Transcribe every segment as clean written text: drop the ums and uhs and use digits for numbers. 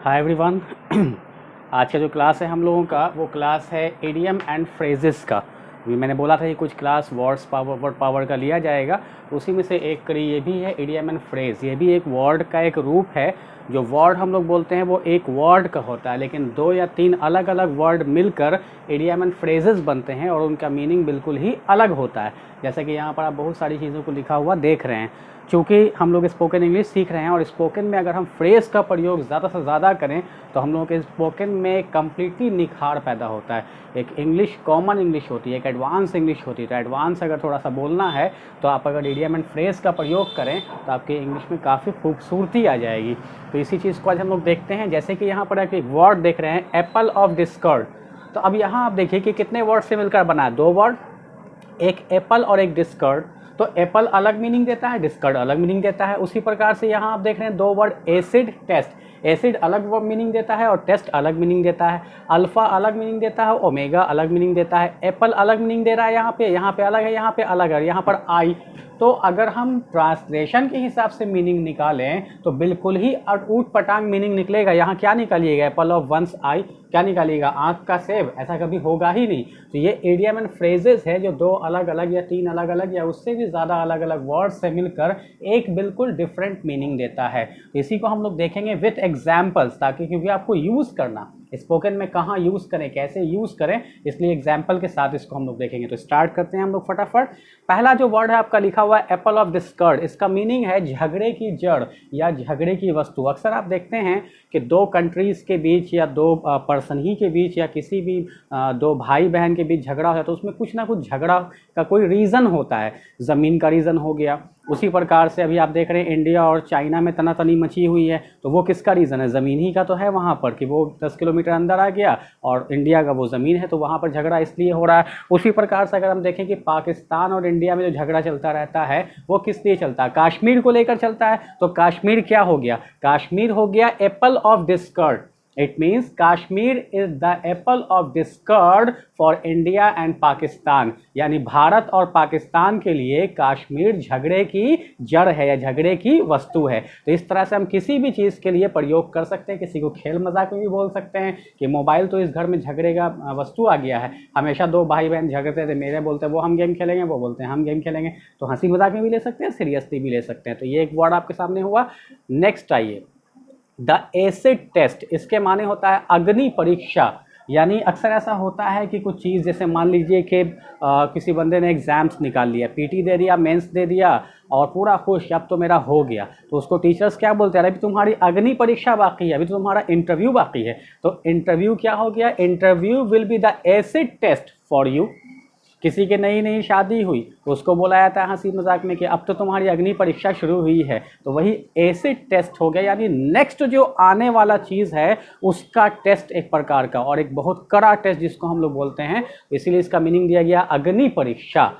Hi everyone. आज का जो क्लास है हम लोगों का वो क्लास है इडियम एंड फ्रेजेस का। अभी मैंने बोला था कि कुछ class words power word power का लिया जाएगा, उसी में से एक कड़ी ये भी है इडियम एंड फ्रेज। ये भी एक वर्ड का एक रूप है। जो वर्ड हम लोग बोलते हैं वो एक वर्ड का होता है, लेकिन 2 या 3 अलग अलग वर्ड मिलकर इडियम एंड फ्रेजेस बनते हैं और उनका मीनिंग बिल्कुल ही अलग होता है। जैसे कि यहाँ पर आप बहुत सारी चीज़ों को लिखा हुआ देख रहे हैं। चूँकि हम लोग स्पोकन इंग्लिश सीख रहे हैं और स्पोकन में अगर हम फ्रेज़ का प्रयोग ज़्यादा से ज़्यादा करें तो हम लोगों के स्पोकन में कम्प्लीटली निखार पैदा होता है। एक इंग्लिश कॉमन इंग्लिश होती है, एक एडवांस इंग्लिश होती है। तो एडवांस अगर थोड़ा सा बोलना है तो आप अगर इडियम एंड फ्रेज़ का प्रयोग करें तो आपके इंग्लिश में काफ़ी खूबसूरती आ जाएगी। तो इसी चीज़ को आज हम लोग देखते हैं। जैसे कि यहाँ पर एक वर्ड देख रहे हैं, एप्पल ऑफ डिस्कर्ड। तो अब यहाँ आप देखिए कि कितने वर्ड से मिलकर बना है, 2 वर्ड, एक एप्पल और एक डिस्कर्ड। तो एप्पल अलग मीनिंग देता है, डिस्कर्ड अलग मीनिंग देता है। उसी प्रकार से यहाँ आप देख रहे हैं 2 वर्ड, एसिड, टेस्ट। एसिड अलग मीनिंग देता है और टेस्ट अलग मीनिंग देता है। अल्फ़ा अलग मीनिंग देता है, ओमेगा अलग मीनिंग देता है। एप्पल अलग मीनिंग दे रहा है, यहाँ पे अलग है, यहाँ पे अलग है, यहाँ पर आई। तो अगर हम ट्रांसलेशन के हिसाब से मीनिंग निकालें तो बिल्कुल ही ऊट पटांग मीनिंग निकलेगा। यहाँ क्या निकालिएगा, एप्पल ऑफ वंस आई, क्या निकालिएगा, आँख का सेब, ऐसा कभी होगा ही नहीं। तो ये इडियम एंड फ्रेजेस है जो 2 अलग अलग या 3 अलग अलग या उससे भी ज़्यादा अलग अलग वर्ड से मिलकर एक बिल्कुल डिफरेंट मीनिंग देता है। तो इसी को हम लोग देखेंगे विथ एग्जाम्पल्स, ताकि क्योंकि आपको यूज़ करना स्पोकन में कहाँ यूज़ करें, कैसे यूज़ करें, इसलिए एग्जाम्पल के साथ इसको हम लोग देखेंगे। तो स्टार्ट करते हैं हम लोग फटाफट। पहला जो वर्ड है आपका लिखा हुआ है एप्पल ऑफ डिस्कर्ड। इसका मीनिंग है झगड़े की जड़ या झगड़े की वस्तु। अक्सर आप देखते हैं कि 2 कंट्रीज़ के बीच या 2 पर्सन ही के बीच या किसी भी 2 भाई बहन के बीच झगड़ा होता है तो उसमें कुछ ना कुछ झगड़ा का कोई रीज़न होता है। ज़मीन का रीज़न हो गया। उसी प्रकार से अभी आप देख रहे हैं इंडिया और चाइना में तनातनी मची हुई है, तो वो किसका रीज़न है, ज़मीन ही का तो है वहाँ पर कि वो 10 किलोमीटर अंदर आ गया और इंडिया का वो ज़मीन है, तो वहाँ पर झगड़ा इसलिए हो रहा है। उसी प्रकार से अगर हम देखें कि पाकिस्तान और इंडिया में जो झगड़ा चलता रहता है वो किस लिए चलता है, कश्मीर को लेकर चलता है। तो कश्मीर क्या हो गया, कश्मीर हो गया Apple of discard. It means Kashmir is the apple of discord for India and Pakistan। यानी भारत और पाकिस्तान के लिए कश्मीर झगड़े की जड़ है या झगड़े की वस्तु है। तो इस तरह से हम किसी भी चीज़ के लिए प्रयोग कर सकते हैं। किसी को खेल मजाक में भी बोल सकते हैं कि मोबाइल तो इस घर में झगड़े का वस्तु आ गया है। हमेशा 2 भाई बहन झगड़ते थे, मेरे बोलते हैं वो हम गेम खेलेंगे, वो बोलते हैं हम गेम खेलेंगे। तो हंसी मजाक में भी ले सकते हैं, सीरियसली भी ले सकते हैं। तो ये एक वर्ड आपके सामने हुआ। नेक्स्ट आइए, द एसिड टेस्ट। इसके माने होता है अग्नि परीक्षा। यानी अक्सर ऐसा होता है कि कुछ चीज़, जैसे मान लीजिए कि किसी बंदे ने एग्ज़ाम्स निकाल लिया, पीटी दे दिया, मेंस दे दिया और पूरा खुश, अब तो मेरा हो गया। तो उसको टीचर्स क्या बोलते हैं, अभी तुम्हारी अग्नि परीक्षा बाकी है, अभी तो तुम्हारा इंटरव्यू बाकी है। तो इंटरव्यू क्या हो गया, interview will be the acid test for you. किसी के नई शादी हुई तो उसको बोला जाता है हंसी मजाक में कि अब तो तुम्हारी अग्नि परीक्षा शुरू हुई है। तो वही एसिड टेस्ट हो गया, यानी नेक्स्ट जो आने वाला चीज़ है उसका टेस्ट एक प्रकार का, और एक बहुत कड़ा टेस्ट जिसको हम लोग बोलते हैं। इसीलिए इसका मीनिंग दिया गया अग्नि परीक्षा।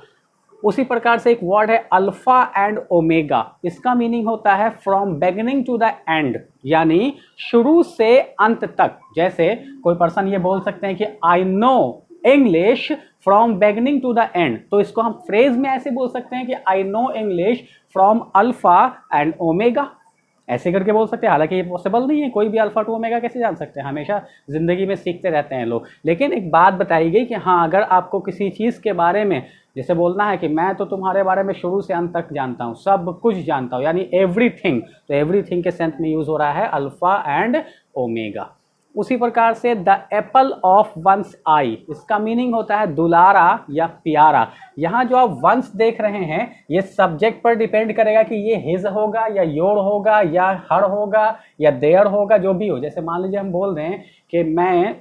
उसी प्रकार से एक वर्ड है अल्फा एंड ओमेगा। इसका मीनिंग होता है from beginning to the end, यानी शुरू से अंत तक। जैसे कोई पर्सन ये बोल सकते हैं कि I know English from beginning to the end. तो इसको हम फ्रेज में ऐसे बोल सकते हैं कि I know English from alpha and omega, ऐसे करके बोल सकते हैं। हालांकि ये पॉसिबल नहीं है, कोई भी अल्फा टू ओमेगा कैसे जान सकते हैं, हमेशा ज़िंदगी में सीखते रहते हैं लोग। लेकिन एक बात बताई गई कि हाँ, अगर आपको किसी चीज़ के बारे में जैसे बोलना है कि मैं तो तुम्हारे बारे में शुरू से अंत तक जानता हूँ, सब कुछ जानता हूँ, यानी एवरीथिंग, तो एवरीथिंग के सेंस में यूज़ हो रहा है अल्फा एंड ओमेगा। उसी प्रकार से the apple of one's eye. इसका मीनिंग होता है दुलारा या प्यारा। यहाँ जो आप वंस देख रहे हैं ये सब्जेक्ट पर डिपेंड करेगा कि ये हिज होगा या योर होगा या हर होगा या देयर होगा, जो भी हो। जैसे मान लीजिए हम बोल दें कि मैं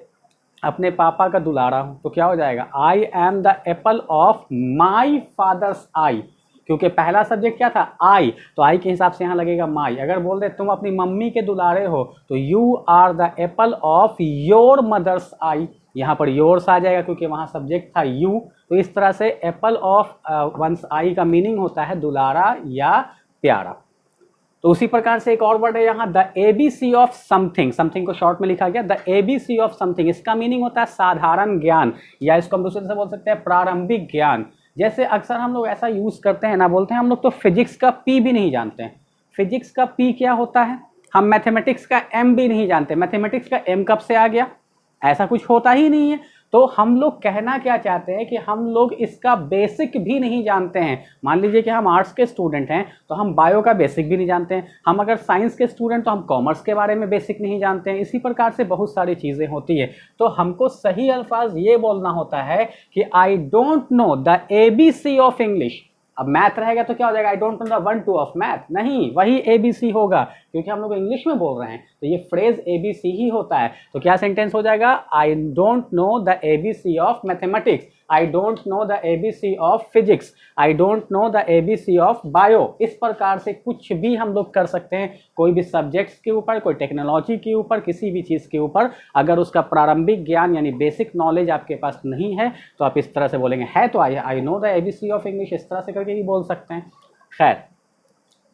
अपने पापा का दुलारा हूँ, तो क्या हो जाएगा, I am the apple of my father's eye. क्योंकि पहला सब्जेक्ट क्या था, आई, तो आई के हिसाब से यहाँ लगेगा माई। अगर बोल दे तुम अपनी मम्मी के दुलारे हो तो you are the apple of your mother's eye. यहाँ पर योर्स आ जाएगा क्योंकि वहाँ सब्जेक्ट था यू। तो इस तरह से एप्पल ऑफ वंस आई का मीनिंग होता है दुलारा या प्यारा। तो उसी प्रकार से एक और वर्ड है यहाँ the ABC of something. Something को शॉर्ट में लिखा गया द एबीसी ऑफ समथिंग। इसका मीनिंग होता है साधारण ज्ञान, या इसको हम दूसरे से बोल सकते हैं प्रारंभिक ज्ञान। जैसे अक्सर हम लोग ऐसा यूज़ करते हैं ना, बोलते हैं हम लोग तो फिजिक्स का पी भी नहीं जानते हैं। फिजिक्स का पी क्या होता है, हम मैथमेटिक्स का एम भी नहीं जानते, मैथमेटिक्स का एम कब से आ गया, ऐसा कुछ होता ही नहीं है। तो हम लोग कहना क्या चाहते हैं कि हम लोग इसका बेसिक भी नहीं जानते हैं। मान लीजिए कि हम आर्ट्स के स्टूडेंट हैं तो हम बायो का बेसिक भी नहीं जानते हैं, हम अगर साइंस के स्टूडेंट तो हम कॉमर्स के बारे में बेसिक नहीं जानते हैं। इसी प्रकार से बहुत सारी चीज़ें होती है। तो हमको सही अल्फाज ये बोलना होता है कि I don't know the ABC of English. अब मैथ रहेगा तो क्या हो जाएगा, I don't know the 1 2 of math, नहीं, वही ABC होगा क्योंकि हम लोग इंग्लिश में बोल रहे हैं। तो ये फ्रेज ABC ही होता है। तो क्या सेंटेंस हो जाएगा, I don't know the ABC of mathematics, I don't know the ABC of physics, I don't know the ABC of bio. इस प्रकार से कुछ भी हम लोग कर सकते हैं, कोई भी सब्जेक्ट्स के ऊपर, कोई टेक्नोलॉजी के ऊपर, किसी भी चीज़ के ऊपर अगर उसका प्रारंभिक ज्ञान यानी बेसिक नॉलेज आपके पास नहीं है तो आप इस तरह से बोलेंगे, है तो I know the ABC of English, इस तरह से करके ही बोल सकते हैं। खैर,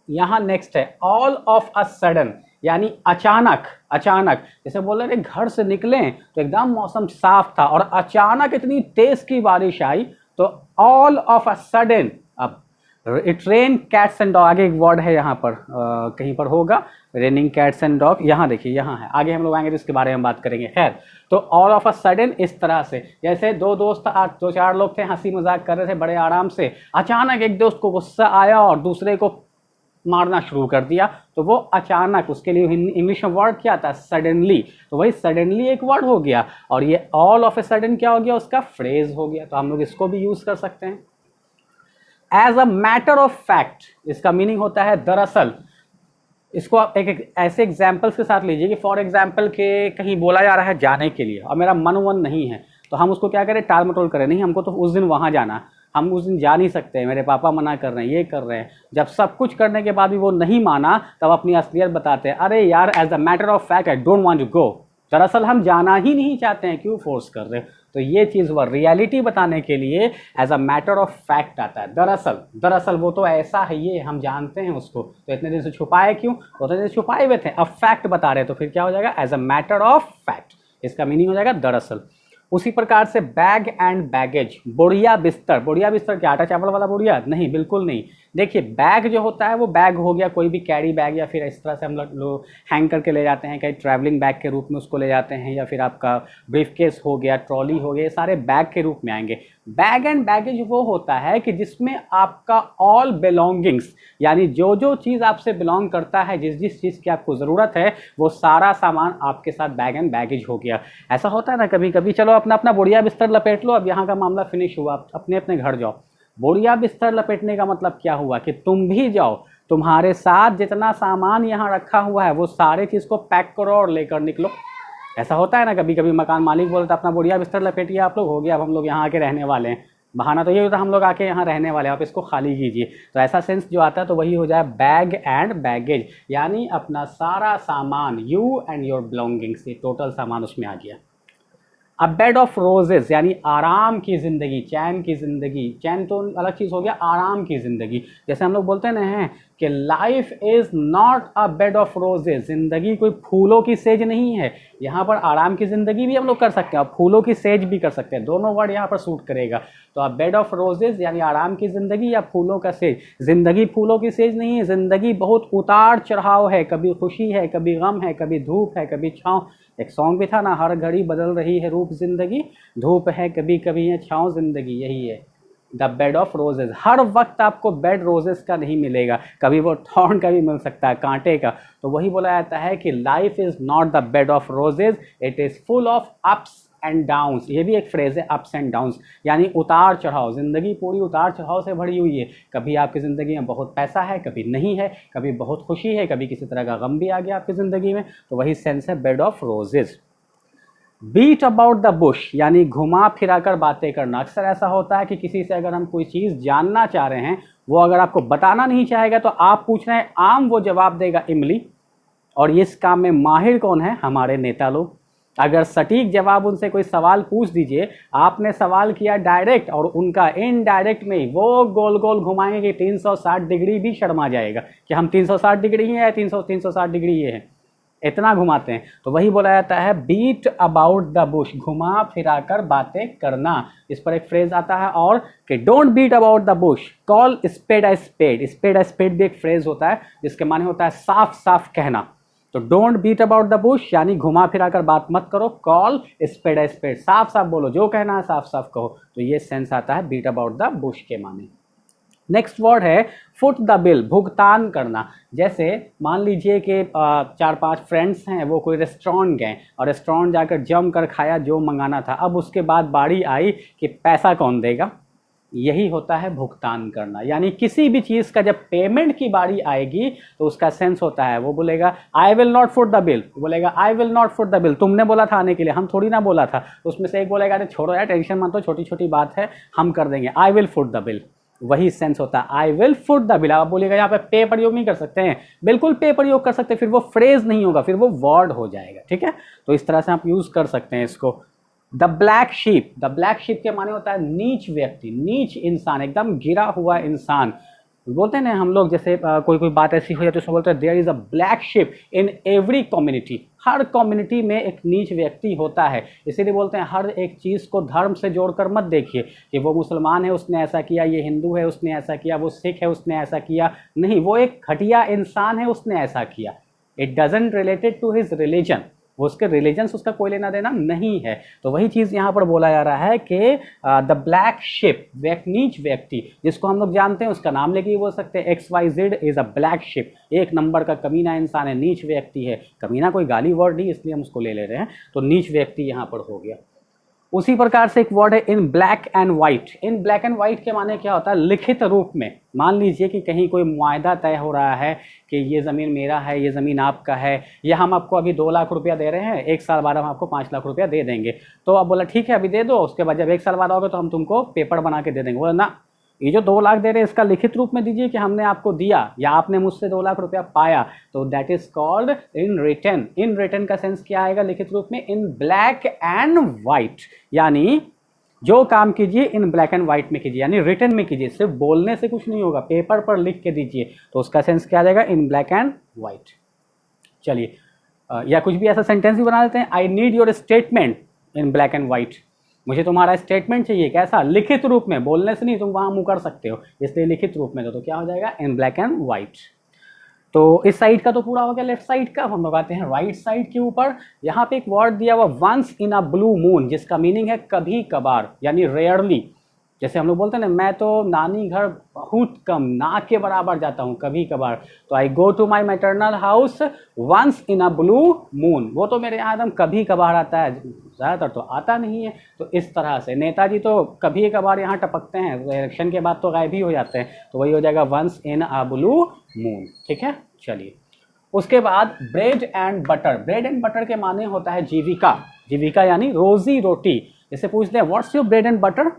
यहाँ नेक्स्ट है ऑल ऑफ अ सडन, यानी अचानक। अचानक जैसे बोल रहे घर से निकलें तो एकदम मौसम साफ था और अचानक इतनी तेज की बारिश आई, तो ऑल ऑफ अ सडन। अब it rain cats and dog, आगे एक वर्ड है यहाँ पर कहीं पर होगा, रेनिंग कैट्स एंड डॉग, यहाँ देखिए यहाँ है, आगे हम लोग आएंगे तो इसके बारे में बात करेंगे। खैर, तो ऑल ऑफ अ सडन इस तरह से, जैसे दो दोस्त 2-4 लोग थे, हंसी मजाक कर रहे थे बड़े आराम से, अचानक एक दोस्त को गुस्सा आया और दूसरे को मारना शुरू कर दिया, तो वो अचानक, उसके लिए इंग्लिश में वर्ड क्या था, सडनली। तो वही सडनली एक वर्ड हो गया और ये ऑल ऑफ ए सडन क्या हो गया, उसका फ्रेज हो गया। तो हम लोग इसको भी यूज कर सकते हैं। As a matter of fact, इसका मीनिंग होता है दरअसल। इसको आप एक ऐसे एग्जाम्पल्स के साथ लीजिए कि फॉर एग्जाम्पल के कहीं बोला जा रहा है जाने के लिए और मेरा मन वन नहीं है, तो हम उसको क्या करें, टाल मटोल करें, नहीं हमको तो उस दिन वहाँ जाना है, हम उस दिन जा नहीं सकते, मेरे पापा मना कर रहे हैं, ये कर रहे हैं। जब सब कुछ करने के बाद भी वो नहीं माना तब अपनी असलियत बताते हैं, अरे यार as a matter of fact I don't want to go, दरअसल हम जाना ही नहीं चाहते हैं, क्यों फोर्स कर रहे हो। तो ये चीज़ हुआ, रियलिटी बताने के लिए as a matter of fact आता है, दरअसल वो तो ऐसा है, ये हम जानते हैं उसको, तो इतने दिन से छुपाए क्यों, वो तो छुपाए हुए थे, अब फैक्ट बता रहे हैं, तो फिर क्या हो जाएगा, as a matter of fact, इसका मीनिंग हो जाएगा दरअसल। उसी प्रकार से बैग एंड बैगेज, बोरिया बिस्तर। बोरिया बिस्तर क्या आटा चावल वाला बोरिया, नहीं, बिल्कुल नहीं। देखिए बैग जो होता है वो बैग हो गया, कोई भी कैरी बैग, या फिर इस तरह से हम लोग हैंग करके ले जाते हैं, कहीं ट्रैवलिंग बैग के रूप में उसको ले जाते हैं, या फिर आपका ब्रीफकेस हो गया, ट्रॉली हो गया, ये सारे बैग के रूप में आएंगे। बैग एंड बैगेज वो होता है कि जिसमें आपका ऑल बिलोंगिंग्स, यानी जो जो चीज़ आपसे बिलोंग करता है, जिस जिस चीज़ की आपको ज़रूरत है, वो सारा सामान आपके साथ बैग एंड बैगेज हो गया। ऐसा होता है ना कभी कभी, चलो अपना अपना बोरिया बिस्तर लपेट लो, अब यहाँ का मामला फिनिश हुआ, आप अपने अपने घर जाओ। बोरिया बिस्तर लपेटने का मतलब क्या हुआ कि तुम भी जाओ, तुम्हारे साथ जितना सामान यहाँ रखा हुआ है वो सारे चीज़ को पैक करो और लेकर निकलो। ऐसा होता है ना कभी कभी, मकान मालिक बोलता है अपना बोरिया बिस्तर लपेटिए आप लोग, हो गया, अब हम लोग यहाँ आके रहने वाले हैं। बहाना तो ये होता है हम लोग आके यहाँ रहने वाले हैं, आप इसको खाली कीजिए। तो ऐसा सेंस जो आता है तो वही हो जाए बैग एंड बैगेज, यानी अपना सारा सामान, यू एंड योर बिलोंगिंग्स, ये टोटल सामान उसमें आ गया। अ बेड ऑफ रोजेस, यानी आराम की ज़िंदगी, चैन की ज़िंदगी। चैन तो अलग चीज़ हो गया, आराम की ज़िंदगी। जैसे हम लोग बोलते हैं ना कि life is not a bed of roses, ज़िंदगी कोई फूलों की सेज नहीं है। यहाँ पर आराम की ज़िंदगी भी हम लोग कर सकते हैं और फूलों की सेज भी कर सकते हैं, दोनों वर्ड यहाँ पर सूट करेगा। तो अ बेड ऑफ रोजेस यानी आराम की ज़िंदगी या फूलों का सेज। ज़िंदगी फूलों की सेज नहीं है, ज़िंदगी बहुत उतार चढ़ाव है, कभी खुशी है, कभी गम है, कभी धूप है, कभी छाँव। एक सॉन्ग भी था ना, हर घड़ी बदल रही है रूप ज़िंदगी, धूप है कभी कभी है छाँव ज़िंदगी, यही है द बेड ऑफ रोजेज़। हर वक्त आपको बेड रोजेज़ का नहीं मिलेगा, कभी वो थॉर्न का भी मिल सकता है, कांटे का। तो वही बोला जाता है कि life is not the bed of roses, it is full of ups and downs. ये भी एक फ्रेज है, अप्स एंड डाउन्स, यानी उतार चढ़ाव। ज़िंदगी पूरी उतार चढ़ाव से भरी हुई है, कभी आपकी ज़िंदगी में बहुत पैसा है, कभी नहीं है, कभी बहुत खुशी है, कभी किसी तरह का गम भी आ गया आपकी ज़िंदगी में। तो वही सेंस है bed of roses. Beat about the bush, यानी घुमा फिरा कर बातें करना। अक्सर ऐसा होता है कि किसी से अगर हम कोई चीज़ जानना चाह रहे हैं, वो अगर आपको बताना नहीं चाहेगा तो आप पूछ रहे हैं आम, वो जवाब देगा इमली। और इस काम में माहिर कौन है, हमारे नेता लोग। अगर सटीक जवाब उनसे कोई सवाल पूछ दीजिए, आपने सवाल किया डायरेक्ट और उनका इनडायरेक्ट में ही वो गोल गोल घुमाएंगे कि 360 डिग्री भी शर्मा जाएगा कि हम 360 डिग्री ही है, 360 डिग्री ये है, इतना घुमाते हैं। तो वही बोला जाता है बीट अबाउट द बुश, घुमा फिरा कर बातें करना। इस पर एक फ्रेज आता है और कि don't beat about the bush, call spade a spade. Spade a spade भी एक फ्रेज होता है जिसके माने होता है साफ साफ कहना। तो don't beat about the bush, यानी घुमा फिरा कर बात मत करो। कॉल स्पेड ए स्पेड, साफ साफ बोलो, जो कहना है साफ साफ कहो। तो ये सेंस आता है बीट अबाउट द बुश के माने। नेक्स्ट वर्ड है फुट द बिल, भुगतान करना। जैसे मान लीजिए कि 4-5 फ्रेंड्स हैं, वो कोई रेस्टोरेंट गए और रेस्टोरेंट जाकर जम कर खाया जो मंगाना था। अब उसके बाद बारी आई कि पैसा कौन देगा, यही होता है भुगतान करना। यानी किसी भी चीज़ का जब पेमेंट की बारी आएगी तो उसका सेंस होता है, वो बोलेगा I will not foot the bill, बोलेगा I will not foot the bill. तुमने बोला था आने के लिए, हम थोड़ी ना बोला था। उसमें से एक बोलेगा अरे छोड़ो यार, टेंशन मत लो, छोटी छोटी बात है, हम कर देंगे, I will foot the bill. वही सेंस होता है I will foot the bill. आप बोलिएगा यहाँ पे प्रयोग नहीं कर सकते हैं, बिल्कुल पे प्रयोग कर सकते हैं, फिर वो फ्रेज नहीं होगा, फिर वो वर्ड हो जाएगा। ठीक है, तो इस तरह से आप यूज कर सकते हैं इसको। The black sheep, the black sheep के माने होता है नीच व्यक्ति, नीच इंसान, एकदम गिरा हुआ इंसान। बोलते हैं ना हम लोग, जैसे कोई कोई बात ऐसी हो जाती है तो उसमें बोलते हैं there is a black sheep in every community. हर कम्युनिटी में एक नीच व्यक्ति होता है, इसीलिए बोलते हैं हर एक चीज़ को धर्म से जोड़कर मत देखिए कि वो मुसलमान है उसने ऐसा किया, ये हिंदू है उसने ऐसा किया, वो सिख है उसने ऐसा किया। नहीं, वो एक घटिया इंसान है उसने ऐसा किया। It doesn't related to his religion, वो उसके रिलीजन से उसका कोई लेना देना नहीं है। तो वही चीज़ यहाँ पर बोला जा रहा है कि द ब्लैक शिप, नीच व्यक्ति, जिसको हम लोग जानते हैं उसका नाम लेके ही बोल सकते हैं XYZ is a black ship, एक नंबर का कमीना इंसान है, नीच व्यक्ति है। कमीना कोई गाली वर्ड नहीं, इसलिए हम उसको ले रहे हैं। तो नीच व्यक्ति यहाँ पर हो गया। उसी प्रकार से एक वर्ड है in black and white. In black and white के माने क्या होता है, लिखित रूप में। मान लीजिए कि कहीं कोई मुआहदा तय हो रहा है कि ये ज़मीन मेरा है, ये ज़मीन आपका है, या हम आपको अभी 2 लाख रुपया दे रहे हैं, 1 साल बाद हम आपको 5 लाख रुपया दे देंगे। तो अब बोला ठीक है अभी दे दो, उसके बाद जब 1 साल बाद आओगे तो हम तुमको पेपर बना के दे देंगे। बोला ना, ये जो 2 लाख दे रहे हैं इसका लिखित रूप में दीजिए कि हमने आपको दिया या आपने मुझसे 2 लाख रुपया पाया। तो that is called in return. In return का सेंस क्या आएगा लिखित रूप में, इन ब्लैक एंड वाइट। यानी जो काम कीजिए इन ब्लैक एंड वाइट में कीजिए, यानी रिटर्न में कीजिए, सिर्फ बोलने से कुछ नहीं होगा, पेपर पर लिख के दीजिए। तो उसका सेंस क्या आ जाएगा, इन ब्लैक एंड वाइट। चलिए या कुछ भी ऐसा सेंटेंस भी बना देते हैं, I need your statement in black and white. मुझे तुम्हारा स्टेटमेंट चाहिए, कैसा, लिखित रूप में, बोलने से नहीं, तुम वहाँ मुँह कर सकते हो, इसलिए लिखित रूप में। तो क्या हो जाएगा, इन ब्लैक एंड वाइट। तो इस साइड का तो पूरा हो गया, लेफ्ट साइड का। हम लोग आते हैं राइट साइड के ऊपर। यहाँ पे एक वर्ड दिया हुआ once in a blue moon, जिसका मीनिंग है कभी कभार, यानी रेयरली। जैसे हम लोग बोलते हैं ना, मैं तो नानी घर बहुत कम, ना के बराबर जाता हूँ, कभी कभार। तो I go to my maternal house once in a blue moon, वो तो मेरे यहाँ एकदम कभी कभार आता है, ज़्यादातर तो आता नहीं है। तो इस तरह से नेताजी तो कभी कभार यहाँ टपकते हैं, इलेक्शन के बाद तो गायब ही हो जाते हैं। तो वही हो जाएगा once in a blue moon. ठीक है, चलिए उसके बाद bread and butter. Bread and butter के माने होता है जीविका। जीविका यानी रोजी रोटी। जैसे पूछते हैं what's your bread and butter,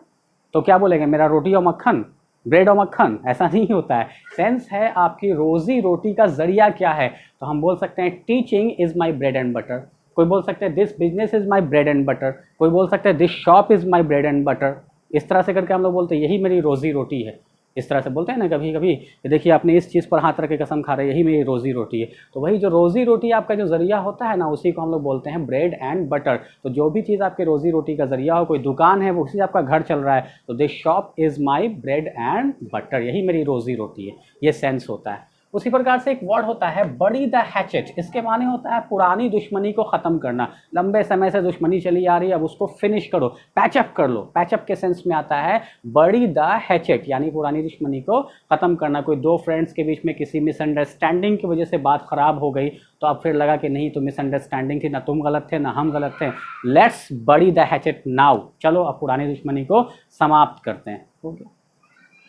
तो क्या बोलेंगे, मेरा रोटी और मक्खन, ब्रेड और मक्खन। ऐसा नहीं होता है, सेंस है आपकी रोजी रोटी का जरिया क्या है। तो हम बोल सकते हैं teaching is my bread and butter. कोई बोल सकते हैं this business is my bread and butter. कोई बोल सकते हैं this shop is my bread and butter. इस तरह से करके हम लोग बोलते हैं यही मेरी रोजी रोटी है। इस तरह से बोलते हैं ना कभी कभी, देखिए आपने इस चीज़ पर हाथ रख के कसम खा रहे हैं, यही मेरी रोजी रोटी है। तो वही जो रोजी रोटी आपका जो जरिया होता है ना, उसी को हम लोग बोलते हैं ब्रेड एंड बटर। तो जो भी चीज़ आपके रोजी रोटी का जरिया हो, कोई दुकान है वो उसी आपका घर चल रहा है, तो this shop is my bread and butter, यही मेरी रोजी रोटी है, ये सेंस होता है। उसी प्रकार से एक वर्ड होता है बड़ी द हैचेट। इसके माने होता है पुरानी दुश्मनी को ख़त्म करना। लंबे समय से दुश्मनी चली आ रही है, अब उसको फिनिश करो, पैचअप कर लो। पैचअप के सेंस में आता है बड़ी द हैचेट, यानी पुरानी दुश्मनी को ख़त्म करना। कोई 2 फ्रेंड्स के बीच में किसी मिसअंडरस्टैंडिंग की वजह से बात ख़राब हो गई, तो अब फिर लगा कि नहीं तो मिसअंडरस्टैंडिंग थी, ना तुम गलत थे ना हम गलत थे, लेट्स बड़ी द हैचेट नाउ, चलो अब पुरानी दुश्मनी को समाप्त करते हैं। ओके,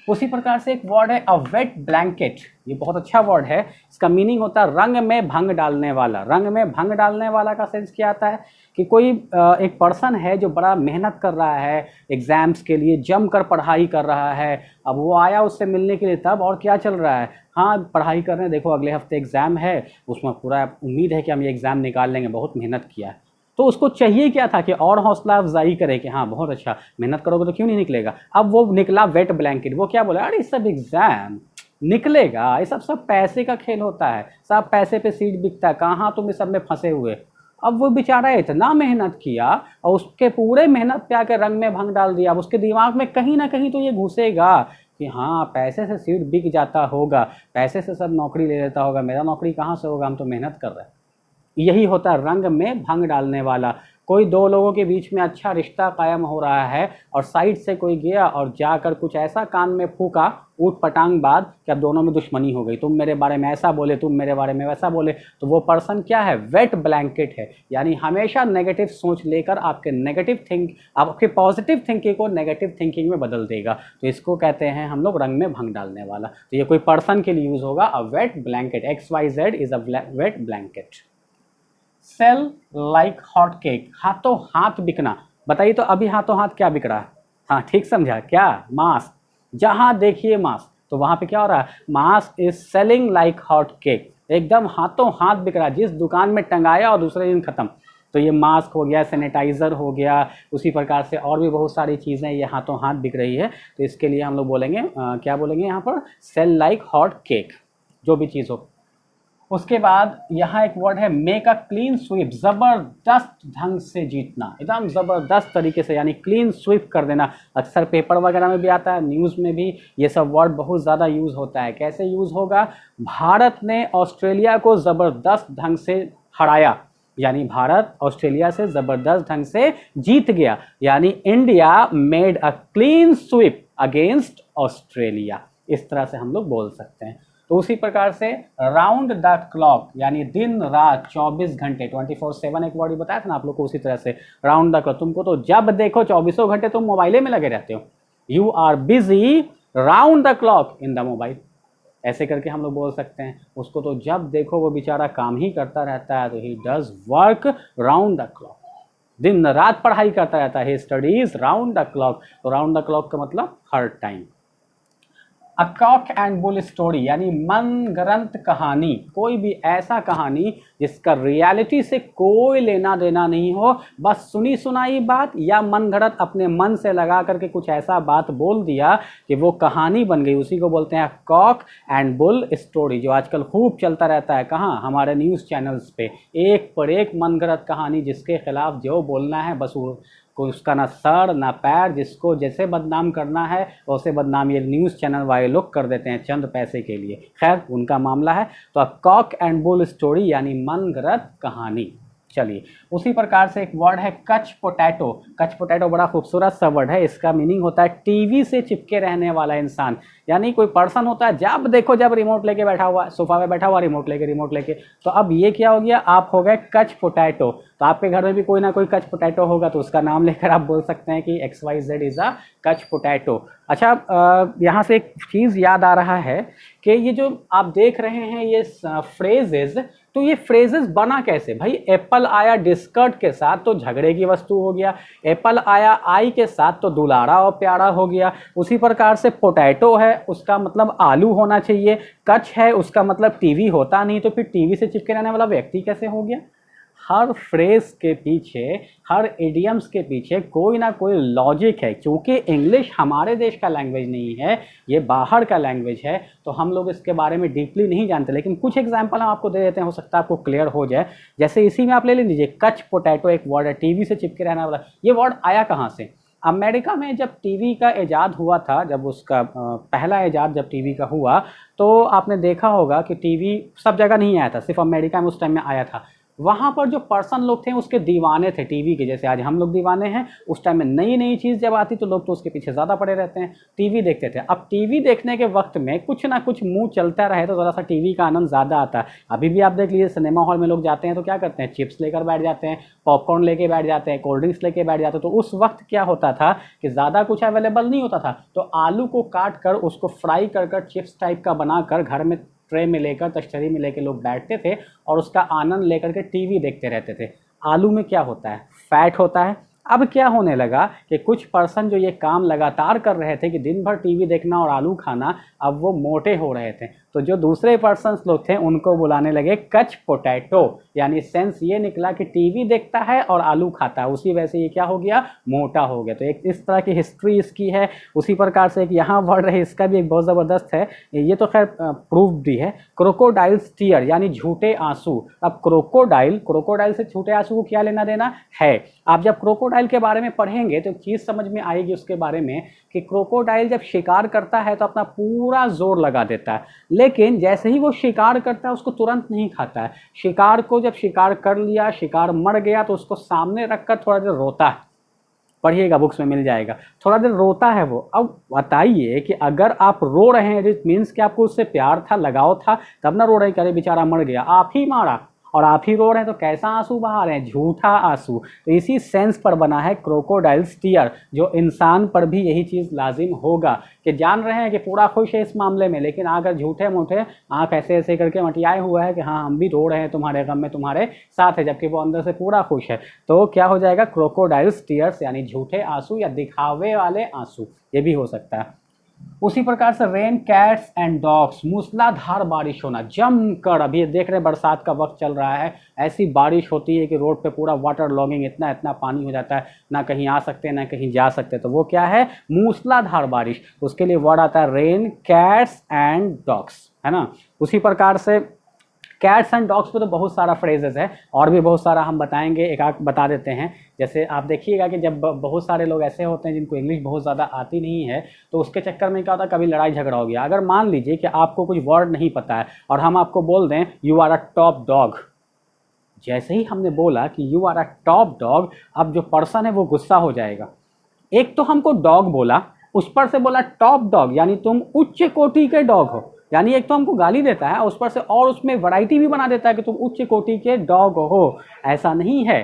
उसी प्रकार से एक वर्ड है अ वेट ब्लैंकेट। ये बहुत अच्छा वर्ड है। इसका मीनिंग होता है रंग में भंग डालने वाला। रंग में भंग डालने वाला का सेंस क्या आता है कि कोई एक पर्सन है जो बड़ा मेहनत कर रहा है एग्जाम्स के लिए, जम कर पढ़ाई कर रहा है। अब वो आया उससे मिलने के लिए, तब और क्या चल रहा है, हाँ पढ़ाई कर रहे हैं, देखो अगले हफ्ते एग्ज़ाम है, उसमें पूरा उम्मीद है कि हम ये एग्ज़ाम निकाल लेंगे, बहुत मेहनत किया है। तो उसको चाहिए क्या था कि और हौसला अफजाई करे कि हाँ बहुत अच्छा, मेहनत करोगे तो क्यों नहीं निकलेगा। अब वो निकला वेट ब्लैंकेट। वो क्या बोला, अरे सब एग्जाम निकलेगा, ये सब पैसे का खेल होता है, सब पैसे पे सीट बिकता है, कहाँ तुम इस सब में फंसे हुए। अब वो बेचारा इतना मेहनत किया और उसके पूरे मेहनत पे आकर रंग में भंग डाल दिया। अब उसके दिमाग में कहीं ना कहीं तो ये घुसेगा कि हाँ पैसे से सीट बिक जाता होगा, पैसे से सब नौकरी ले लेता होगा, मेरा नौकरी कहाँ से होगा, हम तो मेहनत कर रहे हैं। यही होता है रंग में भंग डालने वाला। कोई दो लोगों के बीच में अच्छा रिश्ता कायम हो रहा है और साइड से कोई गया और जाकर कुछ ऐसा कान में फूका ऊट पटांग बाद कि अब दोनों में दुश्मनी हो गई, तुम मेरे बारे में ऐसा बोले, तुम मेरे बारे में वैसा बोले, तो वो पर्सन क्या है, वेट ब्लैंकेट है। यानी हमेशा नेगेटिव सोच लेकर आपके पॉजिटिव थिंकिंग को नेगेटिव थिंकिंग में बदल देगा। तो इसको कहते हैं हम लोग रंग में भंग डालने वाला। तो ये कोई पर्सन के लिए यूज होगा, a wet blanket, XYZ is a wet blanket. Sell like hot cake, हाथों हाथ बिकना। बताइए तो अभी हाथों हाथ क्या बिक रहा है? हाँ ठीक समझा, क्या? मास्क। जहां देखिए मास्क, तो वहां पे क्या हो रहा है, mask is selling like hot cake, एकदम हाथों हाथ बिक रहा है, जिस दुकान में टंगाया और दूसरे दिन खत्म। तो ये मास्क हो गया, सैनिटाइजर हो गया, उसी प्रकार से और भी बहुत सारी चीज़ें ये हाथों हाथ बिक रही है। तो इसके लिए हम लोग बोलेंगे क्या बोलेंगे यहाँ पर, सेल लाइक हॉट केक, जो भी चीज़ हो। उसके बाद यहाँ एक वर्ड है मेक अ क्लीन स्वीप, जबरदस्त ढंग से जीतना, एकदम जबरदस्त तरीके से, यानी क्लीन स्वीप कर देना। अक्सर पेपर वगैरह में भी आता है, न्यूज़ में भी ये सब वर्ड बहुत ज़्यादा यूज़ होता है। कैसे यूज़ होगा, भारत ने ऑस्ट्रेलिया को ज़बरदस्त ढंग से हराया, यानी भारत ऑस्ट्रेलिया से ज़बरदस्त ढंग से जीत गया, यानी India made a clean sweep against Australia. इस तरह से हम लोग बोल सकते हैं। तो उसी प्रकार से राउंड द क्लॉक, यानी दिन रात 24 घंटे, 24/7 एक वर्ड बताया था ना आप लोग को, उसी तरह से राउंड द क्लॉक। तुमको तो जब देखो 24 घंटे तुम मोबाइले में लगे रहते हो, you are busy round the clock in the mobile, ऐसे करके हम लोग बोल सकते हैं। उसको तो जब देखो वो बेचारा काम ही करता रहता है, तो he does work round the clock, दिन रात पढ़ाई करता रहता है, he studies round the clock. तो राउंड द क्लॉक का मतलब हर time. A cock and bull story, यानी मनगढ़ंत कहानी, कोई भी ऐसा कहानी जिसका रियलिटी से कोई लेना देना नहीं हो, बस सुनी सुनाई बात या मनगढ़ंत अपने मन से लगा करके कुछ ऐसा बात बोल दिया कि वो कहानी बन गई, उसी को बोलते हैं कॉक एंड बुल स्टोरी, जो आजकल खूब चलता रहता है। कहाँ, हमारे न्यूज़ चैनल्स पे एक पर एक मनगढ़ंत कहानी, जिसके खिलाफ जो बोलना है बस वो, कोई उसका ना सर ना पैर, जिसको जैसे बदनाम करना है वैसे बदनाम ये न्यूज़ चैनल वाले लोग कर देते हैं चंद पैसे के लिए। खैर उनका मामला है। तो अब कॉक एंड बुल स्टोरी यानी मनगढ़ंत कहानी। चलिए उसी प्रकार से एक वर्ड है कच पोटैटो। कच पोटैटो बड़ा खूबसूरत सा वर्ड है, इसका मीनिंग होता है टीवी से चिपके रहने वाला इंसान। यानी कोई पर्सन होता है जब देखो जब रिमोट लेके बैठा हुआ, सोफा पे बैठा हुआ, रिमोट लेके। तो अब ये क्या हो गया, आप हो गए कच पोटैटो। तो आपके घर में भी कोई ना कोई कच पोटैटो होगा, तो उसका नाम लेकर आप बोल सकते हैं कि XYZ इज अ कच पोटैटो। अच्छा यहाँ से एक चीज़ याद आ रहा है कि ये जो आप देख रहे हैं ये फ्रेजेस, तो ये फ्रेजेस बना कैसे भाई, एप्पल आया डिस्कर्ट के साथ तो झगड़े की वस्तु हो गया, एप्पल आया आई के साथ तो दुलारा और प्यारा हो गया। उसी प्रकार से पोटैटो है, उसका मतलब आलू होना चाहिए, कच है उसका मतलब टीवी होता नहीं, तो फिर टीवी से चिपके रहने वाला व्यक्ति कैसे हो गया। हर फ्रेज के पीछे, हर इडियम्स के पीछे कोई ना कोई लॉजिक है। क्योंकि इंग्लिश हमारे देश का लैंग्वेज नहीं है, ये बाहर का लैंग्वेज है, तो हम लोग इसके बारे में डीपली नहीं जानते। लेकिन कुछ एग्जांपल हम आपको दे देते हैं, हो सकता है आपको क्लियर हो जाए। जैसे इसी में आप ले लीजिए, कच पोटैटो एक वर्ड है, टीवी से चिपके रहने वाला। ये वर्ड आया कहाँ से? अमेरिका में जब टीवी का ईजाद हुआ था, जब उसका पहला ईजाद जब टीवी का हुआ, तो आपने देखा होगा कि टीवी सब जगह नहीं आया था, सिर्फ अमेरिका में उस टाइम में आया था। वहाँ पर जो पर्सन लोग थे उसके दीवाने थे टीवी के, जैसे आज हम लोग दीवाने हैं। उस टाइम में नई नई चीज़ जब आती तो लोग तो उसके पीछे ज़्यादा पड़े रहते हैं, टीवी देखते थे। अब टीवी देखने के वक्त में कुछ ना कुछ मुंह चलता रहे तो ज़रा सा टीवी का आनंद ज़्यादा आता है। अभी भी आप देख लीजिए, सिनेमा हॉल में लोग जाते हैं तो क्या करते हैं, चिप्स लेकर बैठ जाते हैं, पॉपकॉर्न लेके बैठ जाते हैं, कोल्ड ड्रिंक्स लेके बैठ जाते हैं। तो उस वक्त क्या होता था कि ज़्यादा कुछ अवेलेबल नहीं होता था, तो आलू को काट कर उसको फ्राई कर चिप्स टाइप का बनाकर घर में ट्रे में लेकर, तश्तरी में लेकर लोग बैठते थे और उसका आनंद लेकर के टीवी देखते रहते थे। आलू में क्या होता है, फैट होता है। अब क्या होने लगा कि कुछ पर्सन जो ये काम लगातार कर रहे थे कि दिन भर टीवी देखना और आलू खाना, अब वो मोटे हो रहे थे। तो जो दूसरे पर्सन लोग थे उनको बुलाने लगे कच पोटैटो, यानी सेंस ये निकला कि टीवी देखता है और आलू खाता है, उसी वजह से ये क्या हो गया, मोटा हो गया। तो एक इस तरह की हिस्ट्री इसकी है। उसी प्रकार से एक यहाँ वर्ड है, इसका भी एक बहुत ज़बरदस्त है, ये तो खैर प्रूफ भी है, क्रोकोडाइल्स टीयर, यानी झूठे आंसू। अब क्रोकोडाइल से झूठे आंसू को क्या लेना देना है। आप जब क्रोकोडाइल के बारे में पढ़ेंगे तो एक चीज़ समझ में आएगी उसके बारे में कि क्रोकोडाइल जब शिकार करता है तो अपना पूरा जोर लगा देता है, लेकिन जैसे ही वो शिकार करता है उसको तुरंत नहीं खाता है। शिकार को जब शिकार कर लिया, शिकार मर गया, तो उसको सामने रखकर थोड़ा देर रोता है। पढ़िएगा, बुक्स में मिल जाएगा। थोड़ा देर रोता है वो। अब बताइए कि अगर आप रो रहे हैं, इट मीन्स कि आपको उससे प्यार था, लगाव था, तब ना रो रहे कि अरे बेचारा मर गया। आप ही मारा और आप ही रो रहे हैं, तो कैसा आंसू बहा रहे हैं? झूठा आंसू। तो इसी सेंस पर बना है क्रोकोडाइल्स टीयर, जो इंसान पर भी यही चीज़ लाजिम होगा कि जान रहे हैं कि पूरा खुश है इस मामले में, लेकिन अगर झूठे मूठे आँख ऐसे ऐसे करके मटियाए हुआ है कि हाँ हम भी रो रहे हैं तुम्हारे गम में, तुम्हारे साथ है, जबकि वो अंदर से पूरा खुश है, तो क्या हो जाएगा? क्रोकोडाइल्स टीयर्स, यानी झूठे आंसू या दिखावे वाले आंसू, ये भी हो सकता है। उसी प्रकार से रेन कैट्स एंड डॉग्स, मूसलाधार बारिश होना जमकर। अभी ये देख रहे हैं बरसात का वक्त चल रहा है, ऐसी बारिश होती है कि रोड पे पूरा वाटर लॉगिंग, इतना इतना पानी हो जाता है, ना कहीं आ सकते ना कहीं जा सकते। तो वो क्या है? मूसलाधार बारिश। उसके लिए वर्ड आता है रेन कैट्स एंड डॉग्स, है ना। उसी प्रकार से कैट्स एंड डॉग्स पे तो बहुत सारा फ्रेजेस है, और भी बहुत सारा हम बताएंगे, एक आध बता देते हैं। जैसे आप देखिएगा कि जब बहुत सारे लोग ऐसे होते हैं जिनको इंग्लिश बहुत ज़्यादा आती नहीं है, तो उसके चक्कर में क्या होता है, कभी लड़ाई झगड़ा हो गया। अगर मान लीजिए कि आपको कुछ वर्ड नहीं पता है और हम आपको बोल दें you are a top dog, जैसे ही हमने बोला कि you are a top dog, अब जो पर्सन है वो गुस्सा हो जाएगा। एक तो हमको डॉग बोला, उस पर से बोला टॉप डॉग, यानी तुम उच्च कोटि के डॉग हो। यानी एक तो हमको गाली देता है, उस पर से और उसमें वैरायटी भी बना देता है कि तुम उच्च कोटि के डॉग हो। ऐसा नहीं है।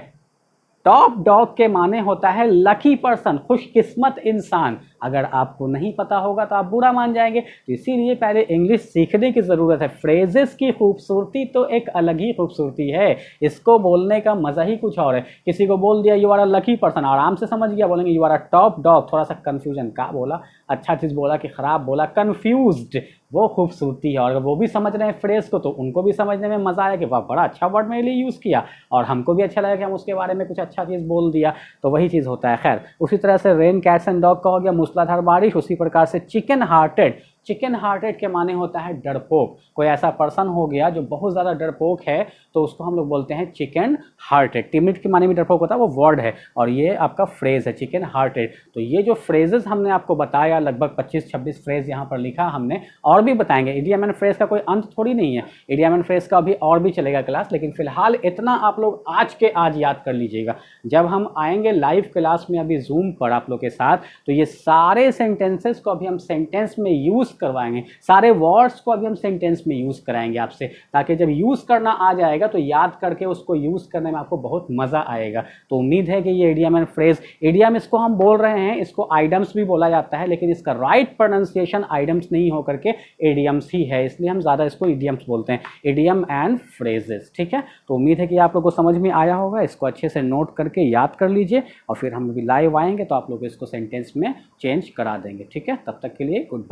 टॉप डॉग के माने होता है लकी पर्सन, खुशकिस्मत इंसान। अगर आपको नहीं पता होगा तो आप बुरा मान जाएंगे, तो इसीलिए पहले इंग्लिश सीखने की ज़रूरत है। फ्रेजेस की खूबसूरती तो एक अलग ही खूबसूरती है, इसको बोलने का मज़ा ही कुछ और है। किसी को बोल दिया you are a lucky person, आराम से समझ गया, बोलेंगे you are a top dog, थोड़ा सा कन्फ्यूजन, का बोला, अच्छा चीज़ बोला कि ख़राब बोला, कन्फ्यूज्ड, वो खूबसूरती है। और अगर वो भी समझ रहे हैं फ्रेज को, तो उनको भी समझने में मज़ा आया कि वाह बड़ा अच्छा वर्ड मेरे लिए यूज़ किया, और हमको भी अच्छा लगा कि हम उसके बारे में कुछ अच्छा चीज़ बोल दिया। तो वही चीज़ होता है। खैर, उसी तरह से रेन कैट्स एंड डॉग का हो गया मूसलाधार बारिश। उसी प्रकार से चिकन हार्टेड, चिकन हार्टेड के माने होता है डरपोक। कोई ऐसा पर्सन हो गया जो बहुत ज़्यादा डरपोक है, तो उसको हम लोग बोलते हैं चिकन हार्टेड। टिमिड के माने भी डरपोक होता है, वो वर्ड है, और ये आपका फ्रेज है चिकन हार्टेड। तो ये जो फ्रेजेस हमने आपको बताया, लगभग 25-26 फ्रेज यहाँ पर लिखा हमने, और भी बताएंगे। इडियम एंड फ्रेज का कोई अंत थोड़ी नहीं है, इडियम एंड फ्रेज का भी और भी चलेगा क्लास, लेकिन फिलहाल इतना आप लोग आज के आज याद कर लीजिएगा। जब हम आएंगे लाइव क्लास में अभी जूम पर आप लोग के साथ, तो ये सारे सेंटेंसेस को अभी हम सेंटेंस में यूज़ करवाएंगे, सारे वर्ड्स को अभी हम सेंटेंस में यूज़ कराएंगे आपसे, ताकि जब यूज़ करना आ जाएगा तो याद करके उसको यूज़ करने में आपको बहुत मज़ा आएगा। तो उम्मीद है कि ये इडियम एंड फ्रेज, इडियम इसको हम बोल रहे हैं, इसको आइडम्स भी बोला जाता है, लेकिन इसका राइट प्रोनाउंसिएशन आइडम्स नहीं होकर के इडियम्स ही है, इसलिए हम ज़्यादा इसको इडियम्स बोलते हैं, इडियम एंड फ्रेजेस। ठीक है, तो उम्मीद है कि आप लोग को समझ में आया होगा। इसको अच्छे से नोट करके याद कर लीजिए, और फिर हम अभी लाइव आएंगे तो आप लोग इसको सेंटेंस में चेंज करा देंगे। ठीक है, तब तक के लिए गुड बाय।